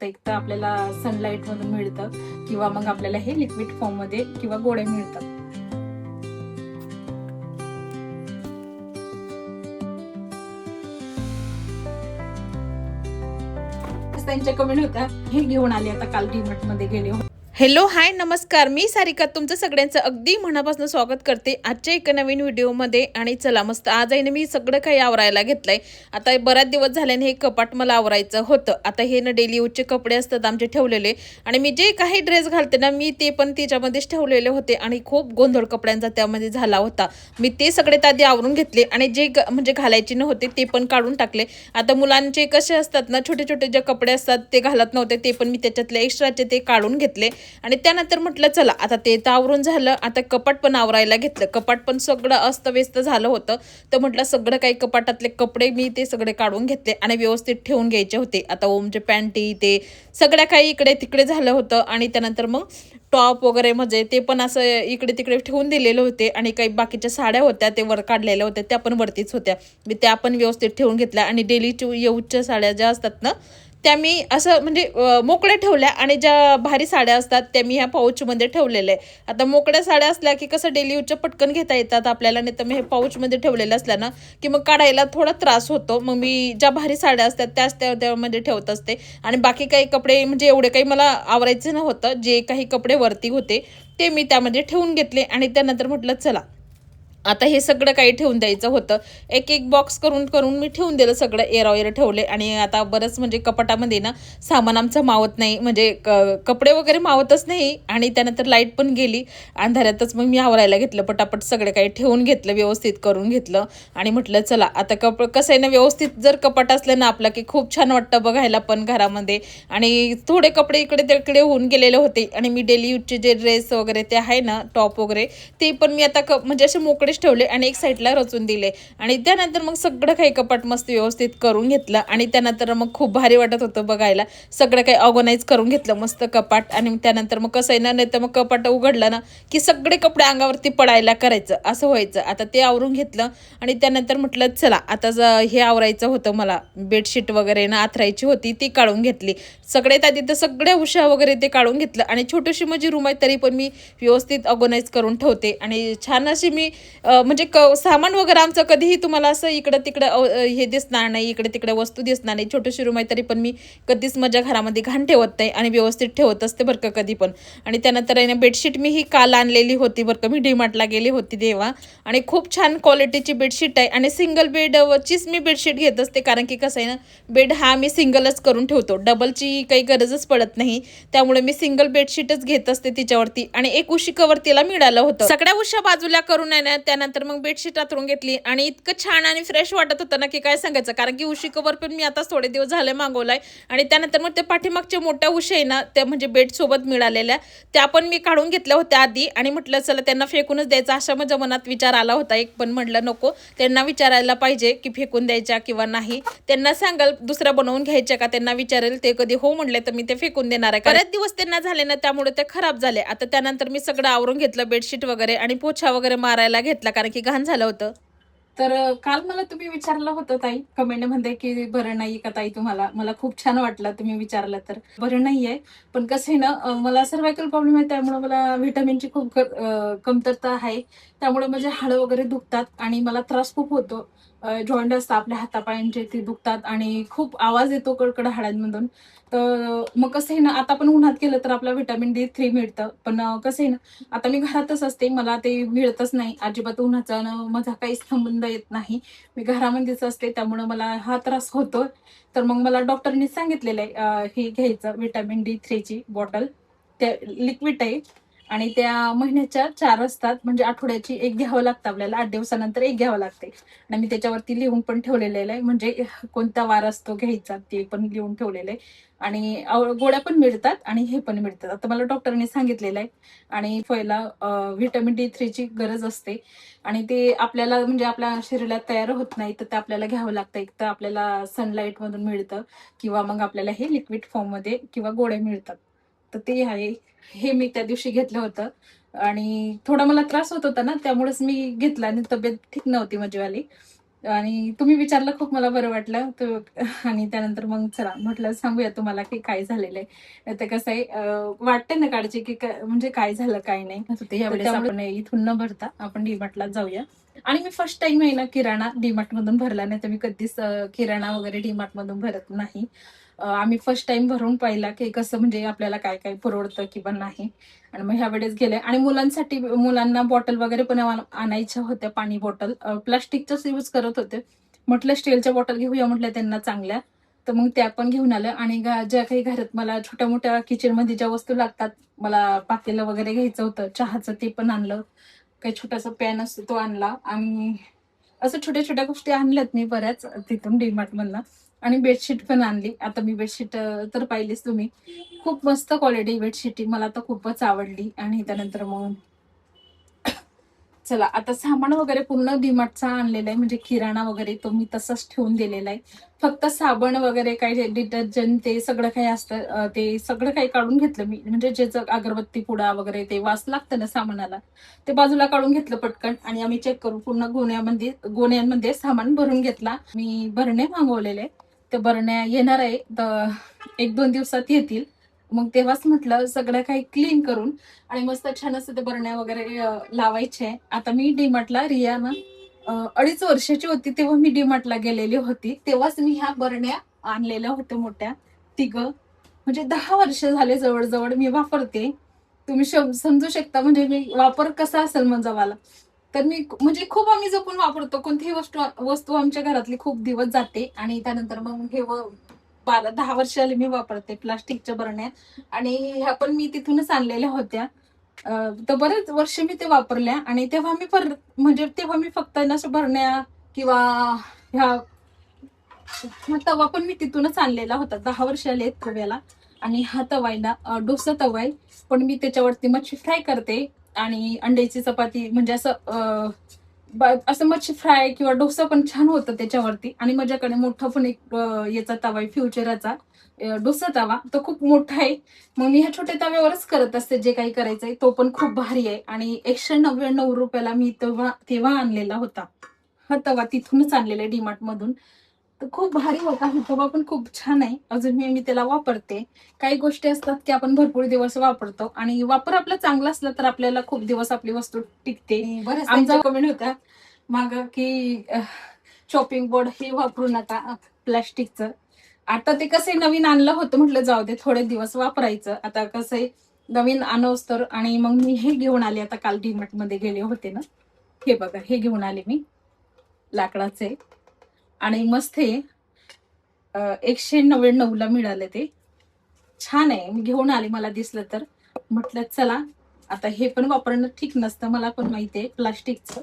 लागतं, एक तर आपल्याला सनलाईट मधून मिळतं किंवा मग आपल्याला हे लिक्विड फॉर्म मध्ये किंवा गोळ्या मिळतात. त्यांच्या कमेंट होत्या, हे घेऊन आले आता काल डीमार्ट मध्ये गेले. हॅलो हाय नमस्कार, मी सारिका तुमचं सगळ्यांचं अगदी मनापासून स्वागत करते आजच्या एका नवीन व्हिडिओमध्ये. आणि चला मस्त आज आहे ना मी सगळं काही आवरायला घेतलंय. आता बराच दिवस झाल्याने हे कपाट मला आवरायचं होतं. आता हे ना डेली यूजचे कपडे असतात आमचे ठेवलेले, आणि मी जे काही ड्रेस घालते ना मी ते पण त्याच्यामध्येच ठेवलेले होते आणि खूप गोंधळ कपड्यांचा त्यामध्ये झाला होता. मी ते सगळे आधी आवरून घेतले आणि जे म्हणजे घालायचे नव्हते ते पण काढून टाकले. आता मुलांचे कसे असतात ना छोटे छोटे जे कपडे असतात ते घालत नव्हते ते पण मी त्याच्यातले एक्स्ट्राचे ते काढून घेतले. आणि त्यानंतर म्हटलं चला आता ते तर आवरून झालं, आता कपाट पण आवरायला घेतलं. कपाट पण सगळं अस्तव्यस्त झालं होतं, तर म्हटलं सगळं काही कपाटातले कपडे मी ते सगळे काढून घेतले आणि व्यवस्थित ठेवून घ्यायचे होते. आता ओमचे पॅन्टी ते सगळ्या काही इकडे तिकडे झालं होतं. आणि त्यानंतर मग टॉप वगैरे म्हणजे ते पण असं इकडे तिकडे ठेवून दिलेले होते. आणि काही बाकीच्या साड्या होत्या ते वर काढलेल्या होत्या, त्या पण वरतीच होत्या. मी त्या पण व्यवस्थित ठेवून घेतल्या. आणि डेली यूजच्या साड्या ज्या असतात ना त्या मी असं म्हणजे मोकळ्या ठेवल्या, आणि ज्या भारी साड्या असतात त्या मी ह्या पाऊचमध्ये ठेवलेल्या आहे. आता मोकळ्या साड्या असल्या की कसं डेली यूजच्या पटकन घेता येतात आपल्याला, नाही तर मग हे पाऊचमध्ये ठेवलेल्या असल्या ना की मग काढायला थोडा त्रास होतो. मग मी ज्या भारी साड्या असतात त्याच त्यामध्ये ठेवत असते. आणि बाकी काही कपडे म्हणजे एवढे काही मला आवरायचे नव्हतं, जे काही कपडे वरती होते ते मी त्यामध्ये ठेवून घेतले. आणि त्यानंतर म्हटलं चला आता हे सगळं काही ठेवून द्यायचं होतं. एक एक बॉक्स करून करून मी ठेवून दिलं, सगळं एरावेर ठेवले. आणि आता बरंच म्हणजे कपाटामध्ये ना सामान आमचं मावत नाही, म्हणजे कपडे वगैरे मावतच नाही. आणि त्यानंतर लाईट पण गेली अंधाऱ्यातच. मग मी आवरायला घेतलं, पटापट सगळं काही ठेवून घेतलं, व्यवस्थित करून घेतलं. आणि म्हटलं चला आता कसं आहे ना व्यवस्थित जर कपाट असलं ना आपला की खूप छान वाटतं बघायला पण घरामध्ये. आणि थोडे कपडे इकडे तिकडे होऊन गेलेले होते, आणि मी डेली यूजचे जे ड्रेस वगैरे ते आहे ना टॉप वगैरे ते पण मी आता म्हणजे असे मोकळे ठेवले आणि एक साईडला रचून दिले. आणि त्यानंतर मग सगळं काही कपाट मस्त व्यवस्थित करून घेतलं. आणि त्यानंतर मग खूप भारी वाटत होतं बघायला, सगळं काही ऑर्गनाईज करून घेतलं मस्त कपाट. आणि त्यानंतर मग कसं आहे ना, नाही तर मग कपाट उघडलं ना की सगळे कपडे अंगावरती पडायला करायचं असं व्हायचं. आता ते आवरून घेतलं. आणि त्यानंतर म्हटलं चला आता हे आवरायचं होतं, मला बेडशीट वगैरे ना आथरायची होती ती काढून घेतली. सगळ्यात आधी तर सगळ्या उशा वगैरे ते काढून घेतलं. आणि छोटीशी माझी रूम आहे तरी पण मी व्यवस्थित ऑर्गनाईज करून ठेवते. आणि छान अशी मी म्हणजे सामान वगैरे आमचं कधीही तुम्हाला असं इकडं तिकडं हे दिसणार नाही, इकडे तिकडे वस्तू दिसणार नाही. छोटीशी रूम आहे तरी पण मी कधीच माझ्या घरामध्ये घाण ठेवत नाही आणि व्यवस्थित ठेवत असते बरं का कधी पण. आणि त्यानंतर आहे ना बेडशीट मी ही काल आणलेली होती बरं का, मी डीमार्टला गेली होती तेव्हा. आणि खूप छान क्वालिटीची बेडशीट आहे. आणि सिंगल बेडचीच मी बेडशीट घेत असते, कारण की कसं आहे ना बेड हा मी सिंगलच करून ठेवतो, डबलची काही गरजच पडत नाही. त्यामुळे मी सिंगल बेडशीटच घेत असते तिच्यावरती. आणि एक उशी कवर तिला मिळालं होतं. सगळ्या उशा बाजूला करून आहे ना त्यानंतर मग बेडशीट आतरून घेतली. आणि इतकं छान आणि फ्रेश वाटत होतं ना की काय सांगायचं, कारण की उशी कवर पण मी आता थोडे दिवस झाले मागवलाय. आणि त्यानंतर मग त्या पाठीमागच्या मोठ्या उशी आहे ना त्या म्हणजे बेड सोबत मिळालेल्या त्या पण मी काढून घेतल्या होत्या आधी. आणि म्हटलं चला त्यांना फेकूनच द्यायचं अशा माझ्या मनात विचार आला होता एक, पण म्हटलं नको, त्यांना विचारायला पाहिजे की फेकून द्यायच्या किंवा नाही. त्यांना सांगाल दुसऱ्या बनवून घ्यायच्या का, त्यांना विचारेल, ते कधी हो म्हणले तर मी ते फेकून देणार आहे. बरेच दिवस त्यांना झाले ना त्यामुळे ते खराब झाले. आता त्यानंतर मी सगळं आवरून घेतलं, बेडशीट वगैरे आणि पोछा वगैरे मारायला घेतला, कारण की घाण झालं होतं. तर काल मला तुम्ही विचारलं होतं ताई कमेंटमध्ये की बरं नाही का ताई, तुम्हाला मला खूप छान वाटलं तुम्ही विचारलं. तर बरं नाहीये, पण कसं आहे ना मला सर्वायकल प्रॉब्लेम आहे, त्यामुळे मला व्हिटॅमिनची खूप कमतरता आहे. त्यामुळे माझे हाडं वगैरे दुखतात आणि मला त्रास खूप होतो. जॉईंट असतात आपल्या हातापायांचे ते दुखतात आणि खूप आवाज येतो कडकड हाडांमधून. तर मग कसं आहे ना आता पण उन्हात केलं तर आपला व्हिटॅमिन D3 मिळतं, पण कसं आहे ना आता मी घरातच असते, मला ते मिळतच नाही अजिबात. उन्हाचा माझा काहीच संबंध येत नाही, मी घरामध्येच असते, त्यामुळे मला हा त्रास होतो. तर मग मला डॉक्टरनी सांगितलेलं आहे हे घ्यायचं व्हिटॅमिन D3ची बॉटल, त्या लिक्विड आहे. आणि त्या महिन्याच्या 4 असतात, म्हणजे आठवड्याची एक घ्यावं लागतं आपल्याला, 8 दिवसानंतर एक घ्यावं लागते. आणि मी त्याच्यावरती लिहून पण ठेवलेलं आहे, म्हणजे कोणता वार असतो घ्यायचा ते पण लिहून ठेवलेलं आहे. आणि गोळ्या पण मिळतात आणि हे पण मिळतात, आता मला डॉक्टरने सांगितलेलं आहे. आणि पहिला व्हिटॅमिन D3ची गरज असते, आणि ते आपल्याला म्हणजे आपल्या शरीरात तयार होत नाही, तर ते आपल्याला घ्यावं लागतं. एक तर आपल्याला सनलाईट मधून मिळतं किंवा मग आपल्याला हे लिक्विड फॉर्म मध्ये किंवा गोळ्या मिळतात. तर ते आहे, हे मी त्या दिवशी घेतलं होतं. आणि थोडा मला त्रास होत होता ना त्यामुळेच मी घेतला, आणि तब्येत ठीक नव्हती माझीवाली. आणि तुम्ही विचारलं खूप मला बरं वाटलं आणि त्यानंतर मग चला म्हटलं सांगूया तुम्हाला की काय झालेलं आहे. तर कसं आहे वाटते ना काळजी की म्हणजे काय झालं काय नाही तर यावेळेस आपण इथून न भरता आपण डीमार्टला जाऊया. आणि मी फर्स्ट टाइम आहे ना किराणा डीमार्ट मधून भरला नाही तर मी कधीच किराणा वगैरे डीमार्ट मधून भरत नाही. आम्ही फर्स्ट टाइम भरून पाहिला की कसं म्हणजे आपल्याला काय काय पुरवडतं किंवा नाही. आणि मग ह्या वेळेस गेले आणि मुलांसाठी मुलांना बॉटल वगैरे पण आणायच्या होत्या पाणी बॉटल प्लास्टिकच्याच यूज करत होते. म्हटलं स्टीलच्या बॉटल घेऊया म्हटलं त्यांना चांगल्या. तर मग त्या पण घेऊन आल्या आणि ज्या काही घरात मला छोट्या मोठ्या किचन मध्ये ज्या वस्तू लागतात मला पातेलं वगैरे घ्यायचं होतं चहाचं ते पण आणलं. काही छोटासा पॅन असतो तो आणला आणि असं छोट्या छोट्या गोष्टी आणल्यात मी बऱ्याच तिथून डीमार्ट मधनं. आणि बेडशीट पण आणली. आता मी बेडशीट तर पाहिलीच तुम्ही. खूप मस्त क्वालिटी बेडशीट मला तर खूपच आवडली. आणि त्यानंतर मग चला आता सामान वगैरे पूर्ण डीमार्टचा आणलेला आहे म्हणजे किराणा वगैरे तो मी तसंच ठेवून दिलेला आहे. फक्त साबण वगैरे काही डिटर्जंट ते सगळं काही असतं ते सगळं काही काढून घेतलं मी म्हणजे ज्याचं अगरबत्ती पुडा वगैरे ते वास लागतं ना सामानाला ते बाजूला काढून घेतलं पटकन आणि आम्ही चेक करून पूर्ण गोण्यांमध्ये सामान भरून घेतला. मी भरणे मागवलेले ते भरण्या येणार आहे तर 1-2 दिवसात येतील. मग तेव्हाच म्हटलं सगळं काही क्लीन करून आणि मस्त छान असं ते बरण्या वगैरे लावायचे. आता मी डीमार्टला रिया ना 2.5 वर्षाची होती तेव्हा मी डीमार्टला गेलेली होती. तेव्हाच मी ह्या बरण्या आणलेल्या होत्या मोठ्या तिघं. म्हणजे 10 वर्ष झाले जवळ मी वापरते. तुम्ही समजू शकता म्हणजे मी वापर कसा असेल माझा वाला. तर मी म्हणजे खूप आम्ही जपून वापरतो. कोणतीही वस्तू आमच्या घरातली खूप दिवस जाते आणि त्यानंतर मग हे 12-10 वर्ष झाली मी वापरते प्लास्टिकच्या बरण्या. आणि ह्या पण मी तिथूनच आणलेल्या होत्या. तर बरेच वर्ष मी ते वापरल्या आणि तेव्हा मी म्हणजे तेव्हा मी फक्त ना अशा भरण्या किंवा ह्या हा तवा पण मी तिथूनच आणलेला होता. 10 वर्ष आले आहेत तव्याला. आणि हा तवा आहे ना डोसा तवा आहे. पण मी त्याच्यावरती मच्छी फ्राय करते आणि अंड्याची चपाती म्हणजे असं मच्छी फ्राय किंवा डोसा पण छान होतं त्याच्यावरती. आणि माझ्याकडे मोठा पण एक याचा तवा आहे फ्युचराचा डोसा तवा तो खूप मोठा आहे. मग मी ह्या छोट्या तव्यावरच करत असते जे काही करायचंय. तो पण खूप भारी आहे आणि 199 रुपयाला मी तेव्हा आणलेला होता. हा तवा तिथूनच आणलेला आहे डीमार्ट मधून. तर खूप भारी होता हा तवा पण खूप छान आहे. अजून मी त्याला वापरते. काही गोष्टी असतात की आपण भरपूर दिवस वापरतो आणि वापर आपला चांगला असला तर आपल्याला खूप दिवस आपली वस्तू टिकते. बरेच आमचा कमेंट होता माग की चॉपिंग बोर्ड हे वापरू नका प्लास्टिकचं. आता ते कसं नवीन आणलं होतं म्हटलं जाऊ दे थोडे दिवस वापरायचं. आता कसं आहे नवीन आणवस तर आणि मग मी हे घेऊन आले आता काल डीमार्ट मध्ये गेले होते ना. हे बघा हे घेऊन आले मी लाकडाचे आणि मस्त हे 199 ला मिळाले ते. छान आहे मी घेऊन आले मला दिसलं तर म्हटलं चला आता हे पण वापरणं ठीक नसतं मला पण माहितीये प्लास्टिकचं.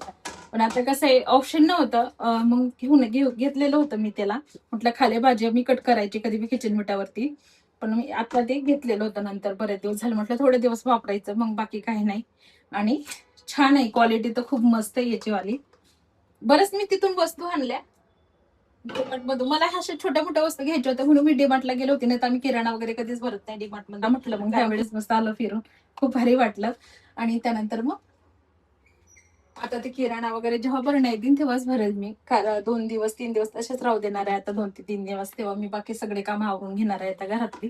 पण आता कसं आहे ऑप्शन नव्हतं मग घेतलेलं होतं मी त्याला. म्हटलं खाली भाजी मी कट करायची कधी बी किचन मिठावरती. पण मी आता ते घेतलेलं होतं नंतर बरेच दिवस झाले म्हटलं थोडे दिवस वापरायचं मग बाकी काही नाही. आणि छान आहे क्वालिटी तर खूप मस्त आहे याची वाली. बरंच मी तिथून वस्तू आणल्या डीमार्ट मधून. मला अशा छोट्या मोठ्या वस्तू घ्यायच्या होत्या म्हणून मी डीमार्टला गेले होते नाही तर आम्ही किराणा वगैरे कधीच भरत नाही डीमार्ट मध्ये. म्हटलं मग त्यावेळेस मस्त आलं फिरून खूप भारी वाटलं. आणि त्यानंतर मग आता ते किराणा वगैरे जेव्हा भरण्या येतील तेव्हाच भरेल मी. 2 दिवस 3 दिवस तसेच राहू देणार आहे आता 2 ते 3 दिवस. तेव्हा मी बाकी सगळे काम आवरून घेणार आहे आता घरातली.